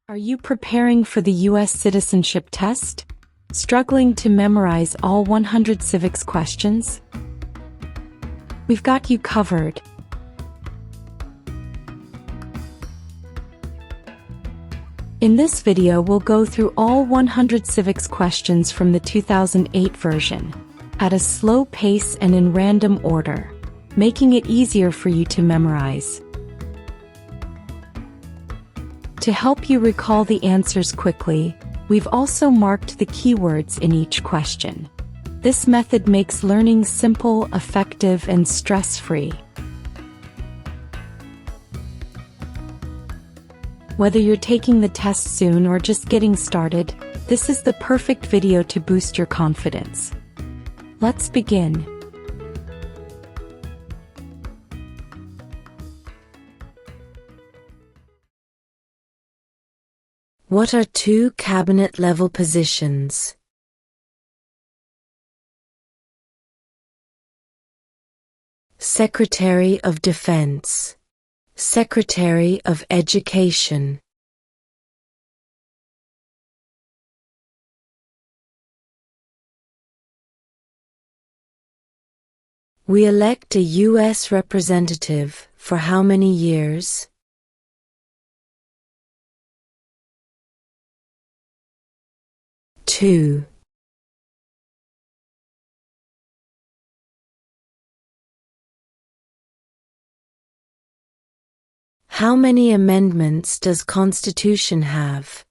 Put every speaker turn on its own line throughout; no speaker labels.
Are you preparing for the U.S. Citizenship Test? Struggling to memorize all 100 civics questions? We've got you covered. In this video, we'll go through all 100 civics questions from the 2008 version, at a slow pace and in random order, making it easier for you to memorize. To help you recall the answers quickly, we've also marked the keywords in each question. This method makes learning simple, effective, and stress-free. Whether you're taking the test soon or just getting started, this is the perfect video to boost your confidence. Let's begin.
What are two cabinet-level positions? Secretary of Defense, Secretary of Education. We elect a U.S. representative for how many years? 2. How many amendments does Constitution have?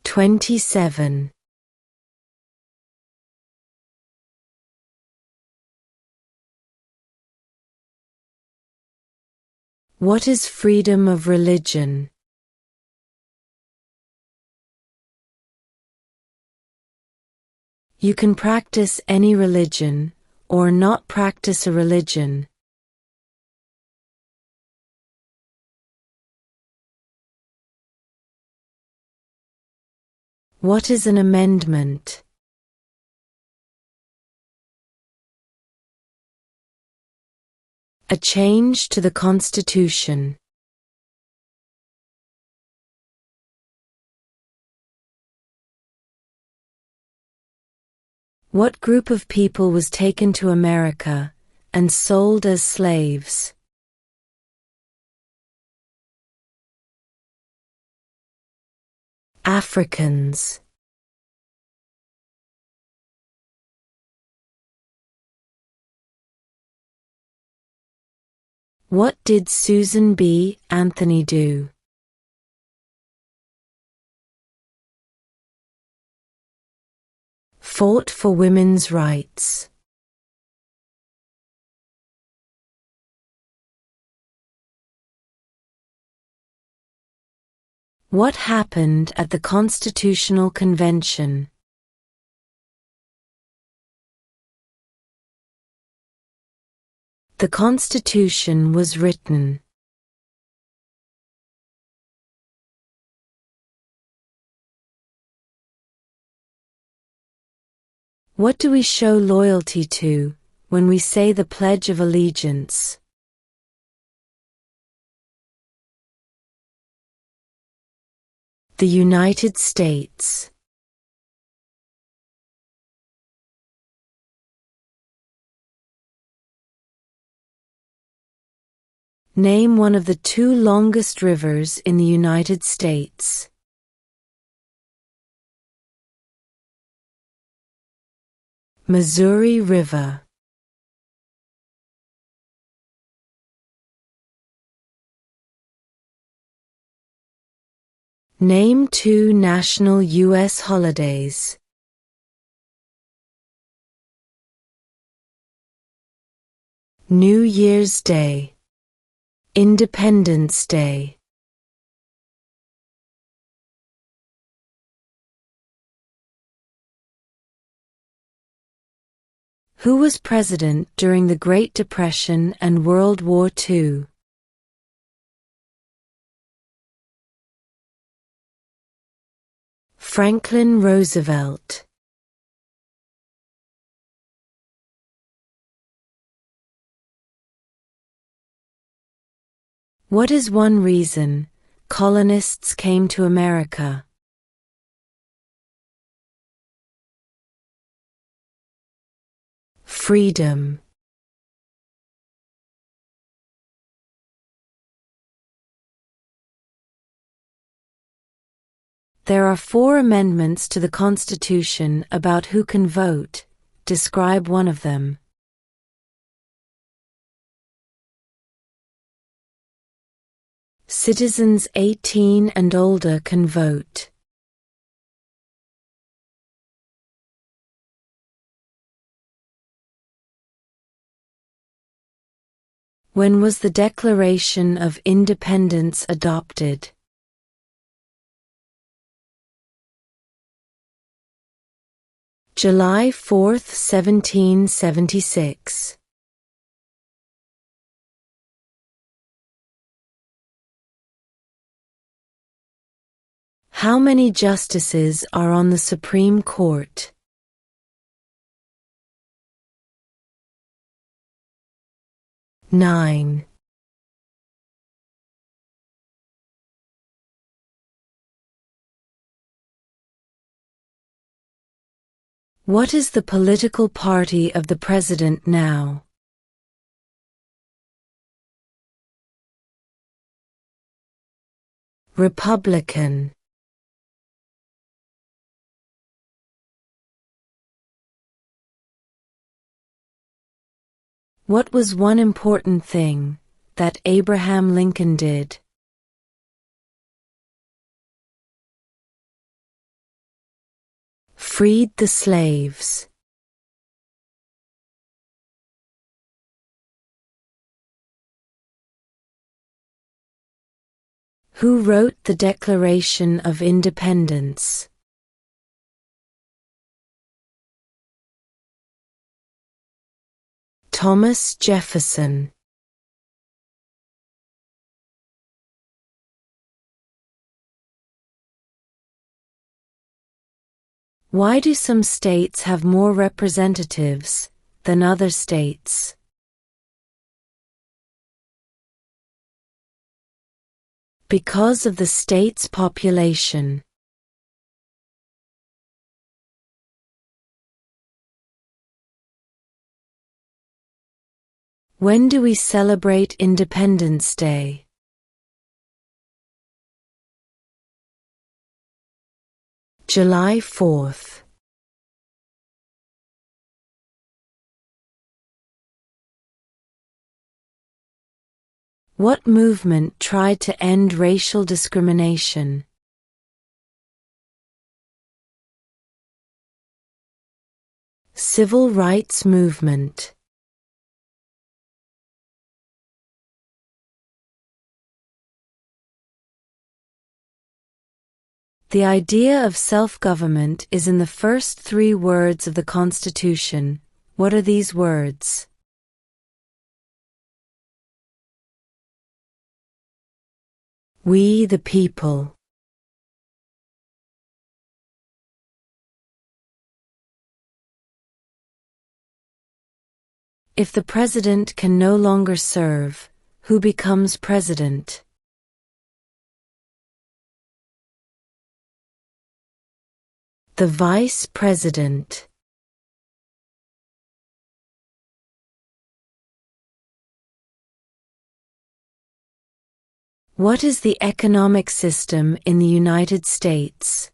27. What is freedom of religion? You can practice any religion, or not practice a religion. What is an amendment? A change to the Constitution. What group of people was taken to America and sold as slaves? Africans. What did Susan B. Anthony do? Fought for women's rights. What happened at the Constitutional Convention? The Constitution was written. What do we show loyalty to when we say the Pledge of Allegiance? The United States. Name one of the two longest rivers in the United States. Missouri River. Name two national U.S. holidays. New Year's Day. Independence Day. Who was president during the Great Depression and World War II? Franklin Roosevelt. What is one reason colonists came to America? Freedom. There are 4 amendments to the Constitution about who can vote. Describe one of them. Citizens 18 and older can vote. When was the Declaration of Independence adopted? July 4, 1776. How many justices are on the Supreme Court? Nine. What is the political party of the president now? Republican. What was one important thing that Abraham Lincoln did? Freed the slaves. Who wrote the Declaration of Independence? Thomas Jefferson. Why do some states have more representatives than other states? Because of the state's population. When do we celebrate Independence Day? July 4th. What movement tried to end racial discrimination? Civil rights movement. The idea of self-government is in the first 3 words of the Constitution. What are these words? We the people. If the president can no longer serve, who becomes president? The vice president. What is the economic system in the United States?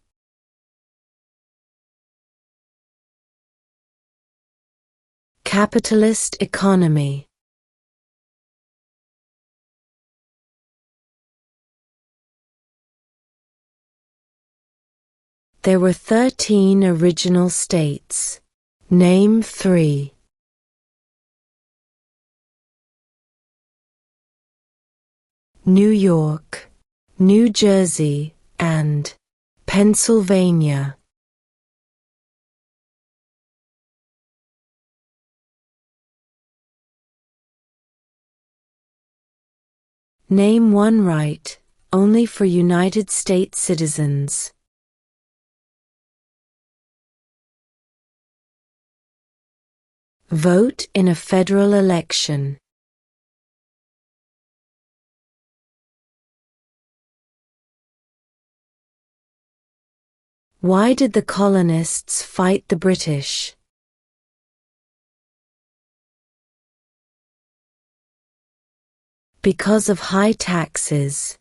Capitalist economy. There were 13 original states. Name 3. New York, New Jersey, and Pennsylvania. Name one right only for United States citizens. Vote in a federal election. Why did the colonists fight the British? Because of high taxes.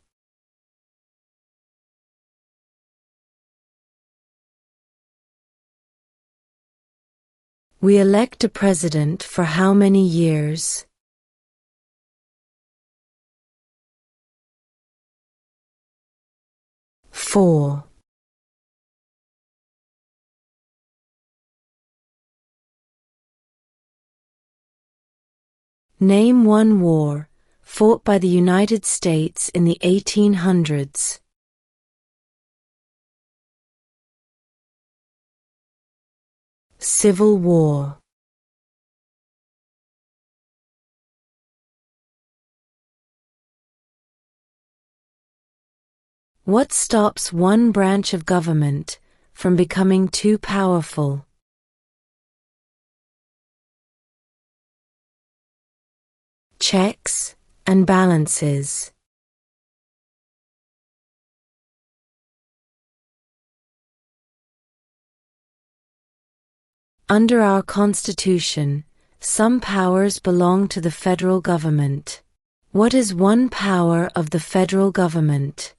We elect a president for how many years? 4. Name one war fought by the United States in the 1800s. Civil War. What stops one branch of government from becoming too powerful? Checks and balances. Under our Constitution, some powers belong to the federal government. What is one power of the federal government?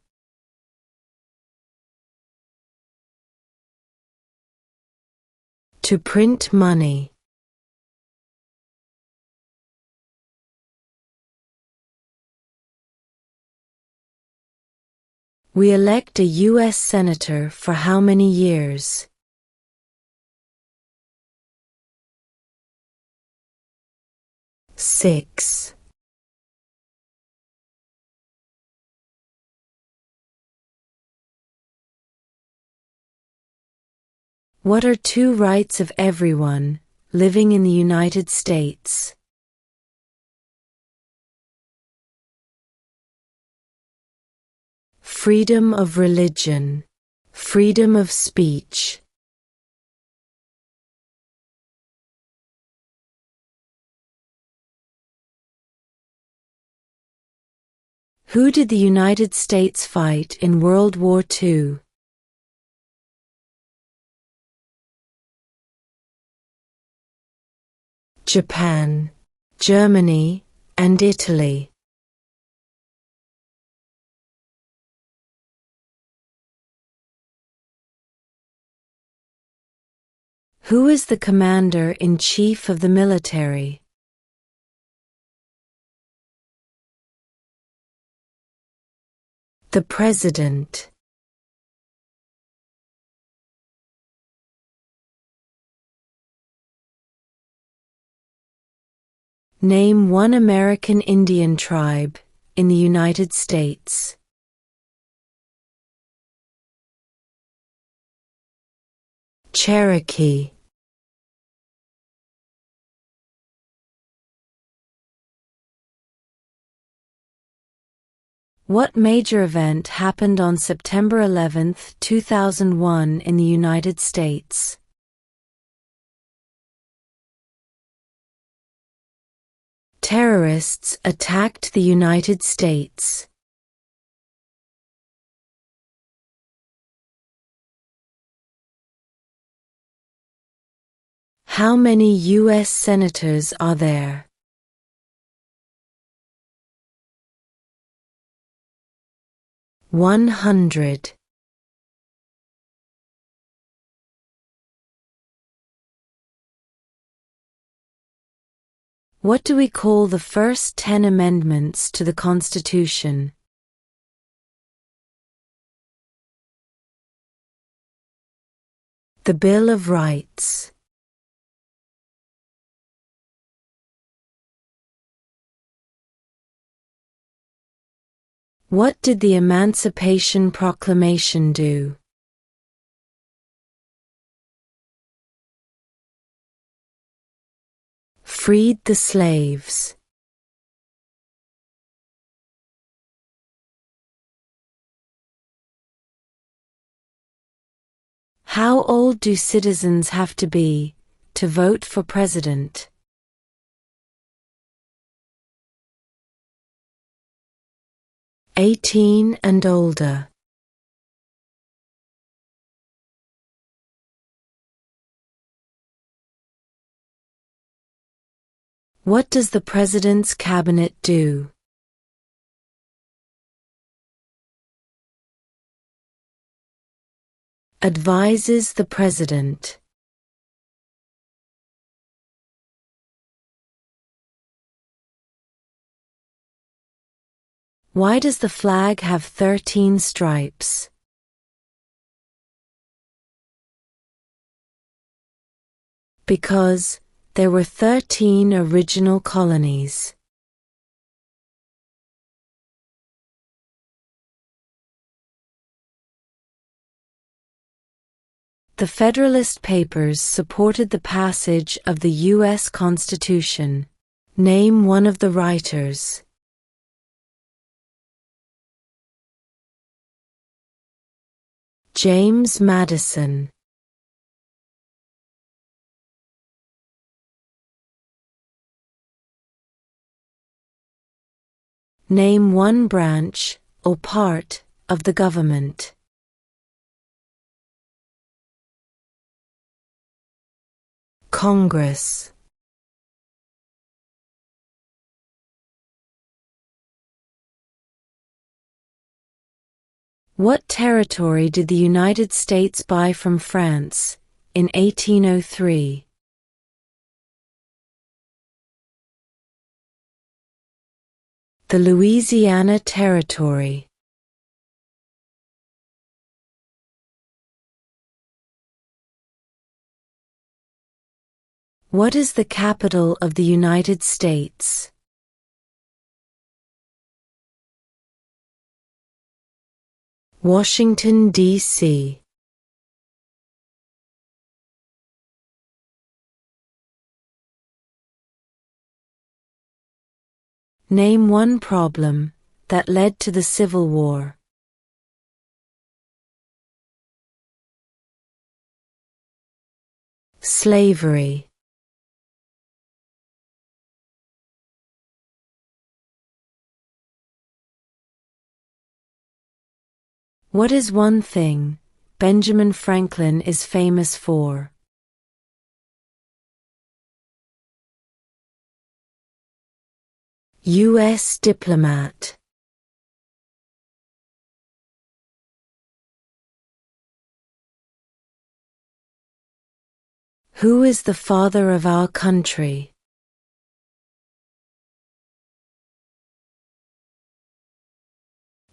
To print money. We elect a U.S. Senator for how many years? 6. What are two rights of everyone living in the United States? Freedom of religion, freedom of speech. Who did the United States fight in World War II? Japan, Germany, and Italy. Who is the commander-in-chief of the military? The President. Name one American Indian tribe in the United States. Cherokee. What major event happened on September 11, 2001 in the United States? Terrorists attacked the United States. How many U.S. senators are there? 100. What do we call the first 10 amendments to the Constitution? The Bill of Rights. What did the Emancipation Proclamation do? Freed the slaves. How old do citizens have to be to vote for president? 18 and older. What does the President's Cabinet do? Advises the President. Why does the flag have 13 stripes? Because there were 13 original colonies. The Federalist Papers supported the passage of the U.S. Constitution. Name one of the writers. James Madison. Name one branch, or part, of the government. Congress. What territory did the United States buy from France in 1803? The Louisiana Territory. What is the capital of the United States? Washington, D.C. Name one problem that led to the Civil War. Slavery. What is one thing Benjamin Franklin is famous for? U.S. diplomat. Who is the father of our country?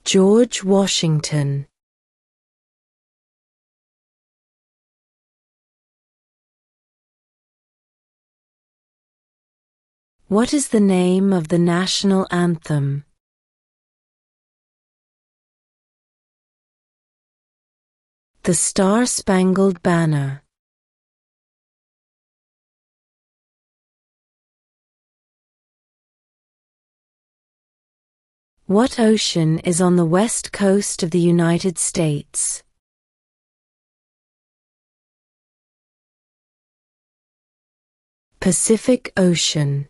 George Washington. What is the name of the national anthem? The Star-Spangled Banner. What ocean is on the west coast of the United States? Pacific Ocean.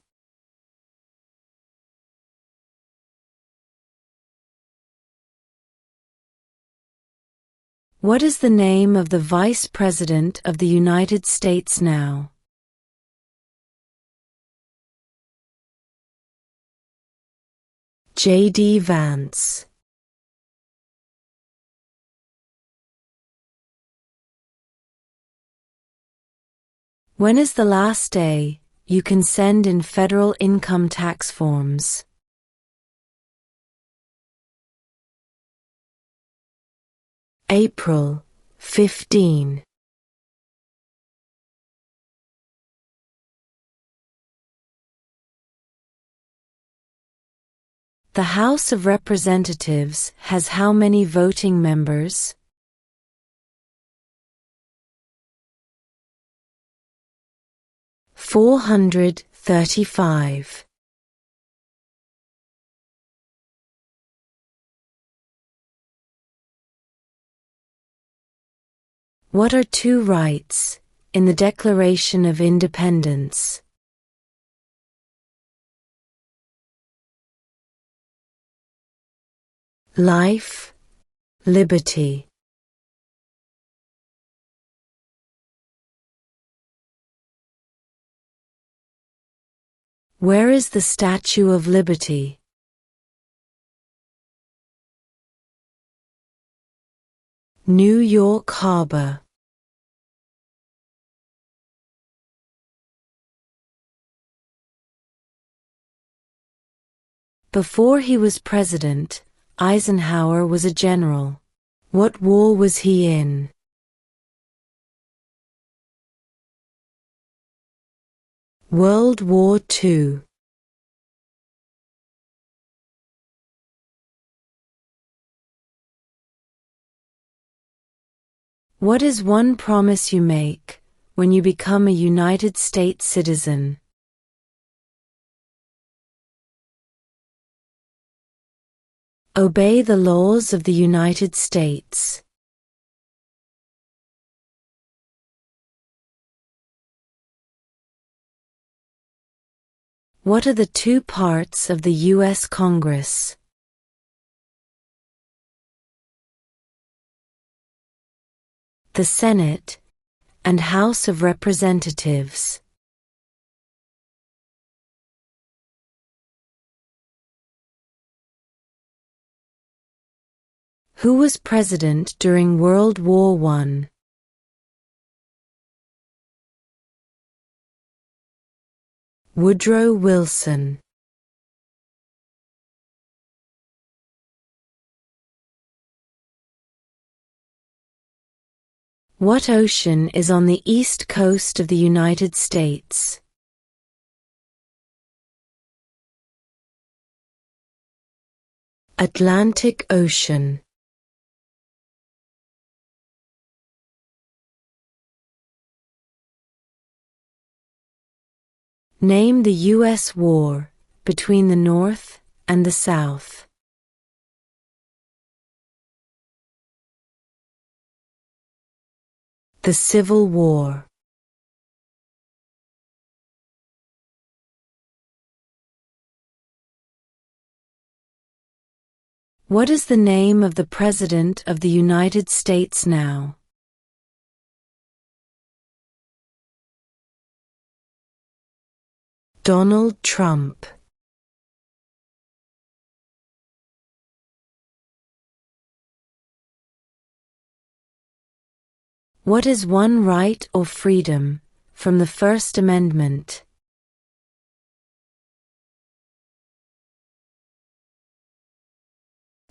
What is the name of the Vice President of the United States now? J.D. Vance. When is the last day you can send in federal income tax forms? April 15. The House of Representatives has how many voting members? 435. What are two rights in the Declaration of Independence? Life, liberty. Where is the Statue of Liberty? New York Harbor. Before he was president, Eisenhower was a general. What war was he in? World War II. What is one promise you make when you become a United States citizen? Obey the laws of the United States. What are the two parts of the U.S. Congress? The Senate and House of Representatives. Who was president during World War I? Woodrow Wilson. What ocean is on the east coast of the United States? Atlantic Ocean. Name the U.S. war between the North and the South. The Civil War. What is the name of the President of the United States now? Donald Trump. What is one right or freedom from the First Amendment?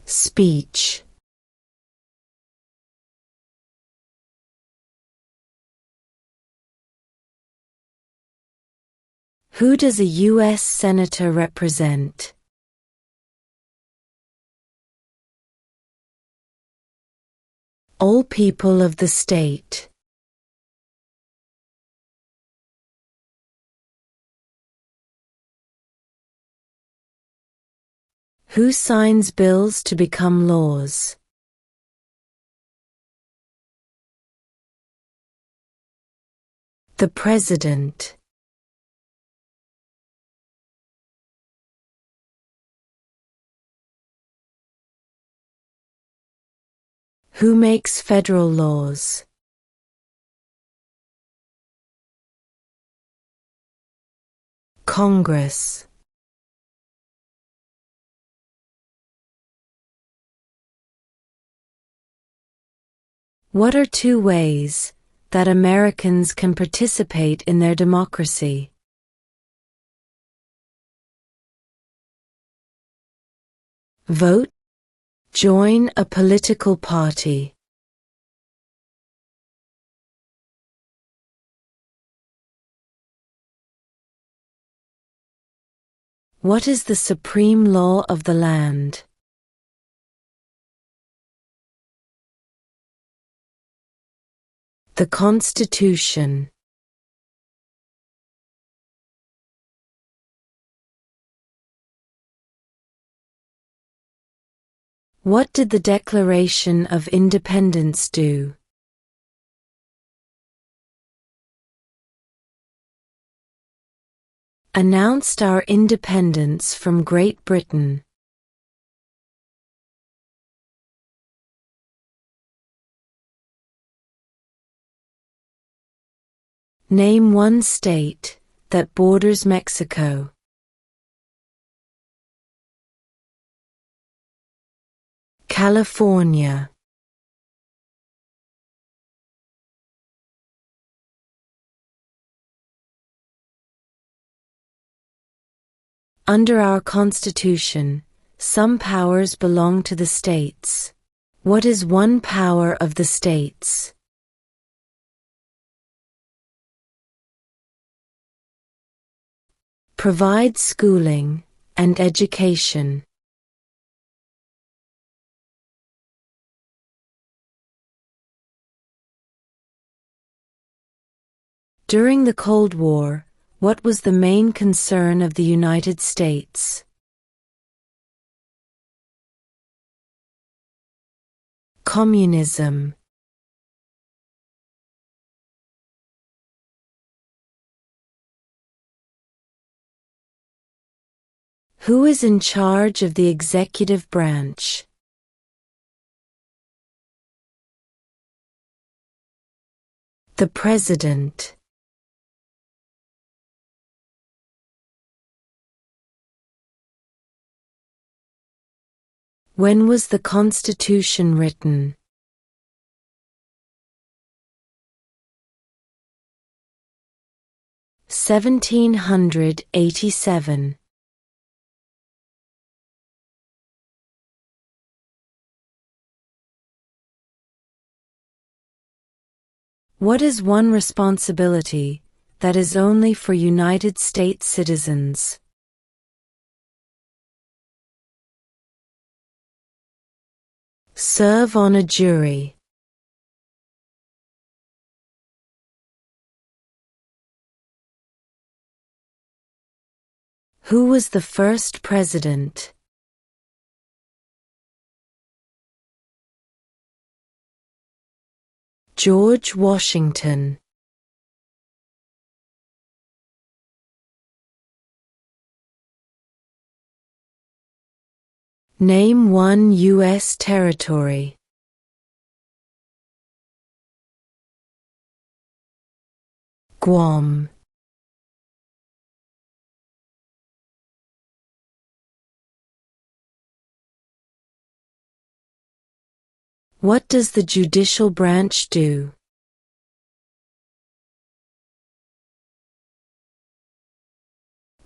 Speech. Who does a U.S. Senator represent? All people of the state. Who signs bills to become laws? The President. Who makes federal laws? Congress. What are two ways that Americans can participate in their democracy? Vote. Join a political party. What is the supreme law of the land? The Constitution. What did the Declaration of Independence do? Announced our independence from Great Britain. Name one state that borders Mexico. California. Under our Constitution, some powers belong to the states. What is one power of the states? Provide schooling and education. During the Cold War, what was the main concern of the United States? Communism. Who is in charge of the executive branch? The President. When was the Constitution written? (1787). What is one responsibility that is only for United States citizens? Serve on a jury. Who was the first president? George Washington. Name one U.S. territory. Guam. What does the judicial branch do?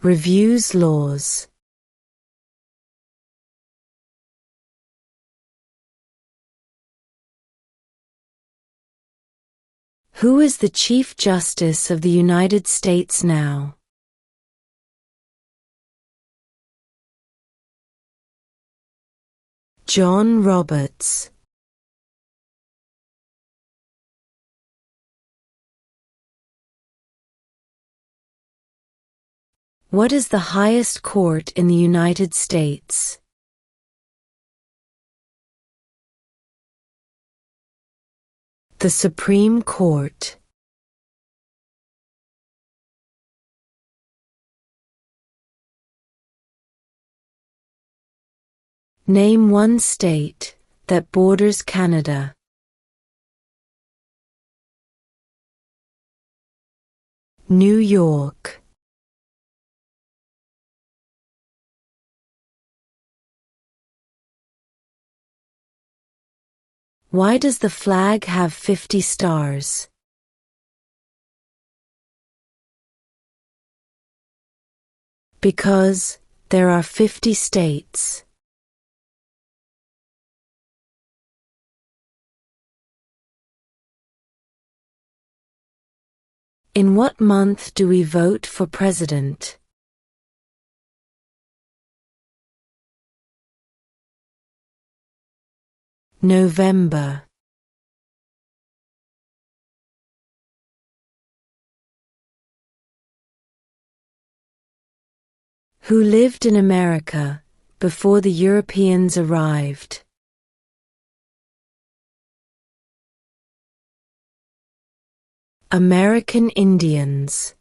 Reviews laws. Who is the Chief Justice of the United States now? John Roberts. What is the highest court in the United States? The Supreme Court. Name one state that borders Canada. New York. Why does the flag have 50 stars? Because there are 50 states. In what month do we vote for president? November. Who lived in America before the Europeans arrived? American Indians.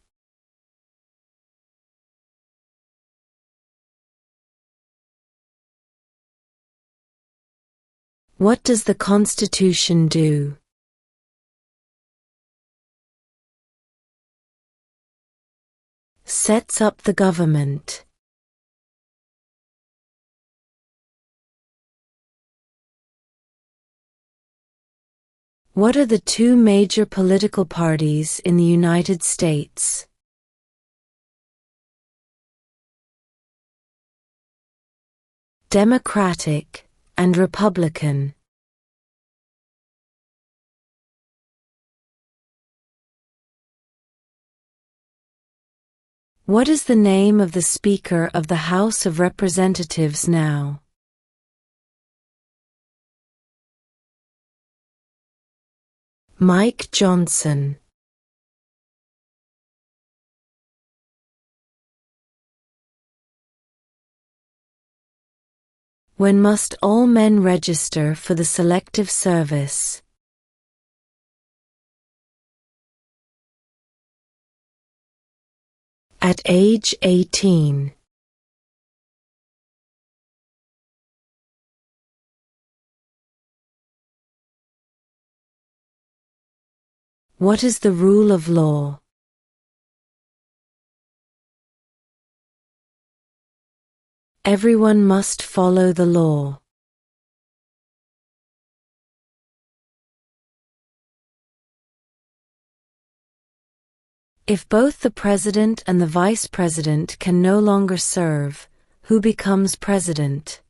What does the Constitution do? Sets up the government. What are the two major political parties in the United States? Democratic and Republican. What is the name of the Speaker of the House of Representatives now? Mike Johnson. When must all men register for the Selective Service? At age 18. What is the rule of law? Everyone must follow the law. If both the president and the vice president can no longer serve, who becomes president?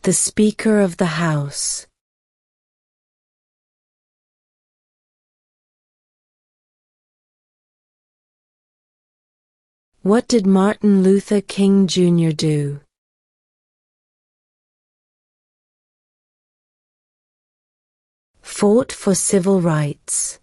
The Speaker of the House. What did Martin Luther King Jr. do? Fought for civil rights.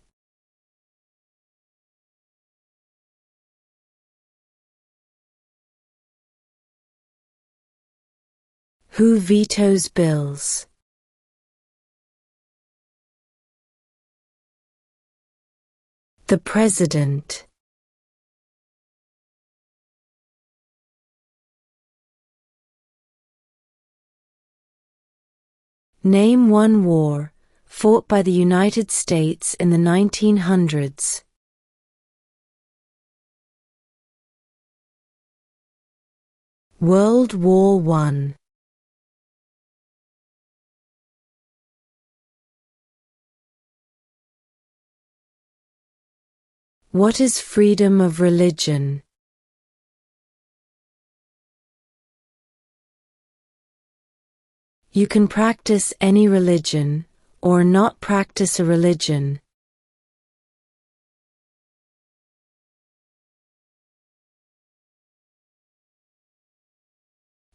Who vetoes bills? The President. Name one war fought by the United States in the 1900s. World War I. What is freedom of religion? You can practice any religion, or not practice a religion.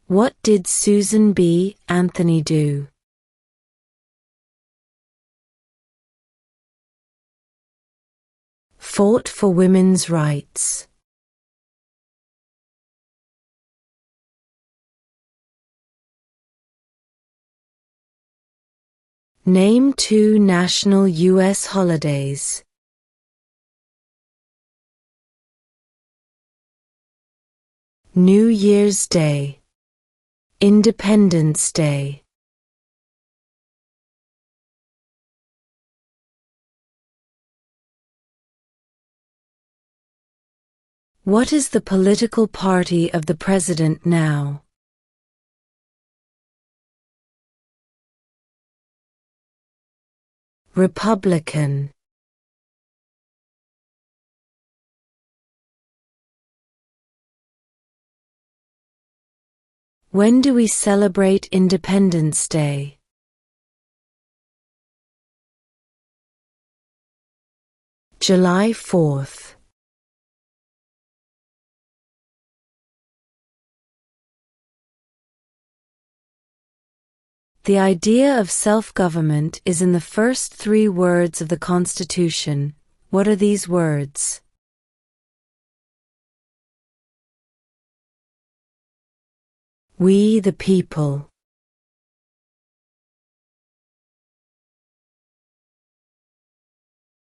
What did Susan B. Anthony do? Fought for women's rights. Name two national U.S. holidays. New Year's Day. Independence Day. What is the political party of the president now? Republican. When do we celebrate Independence Day? July 4th. The idea of self-government is in the first three words of the Constitution. What are these words? We the people.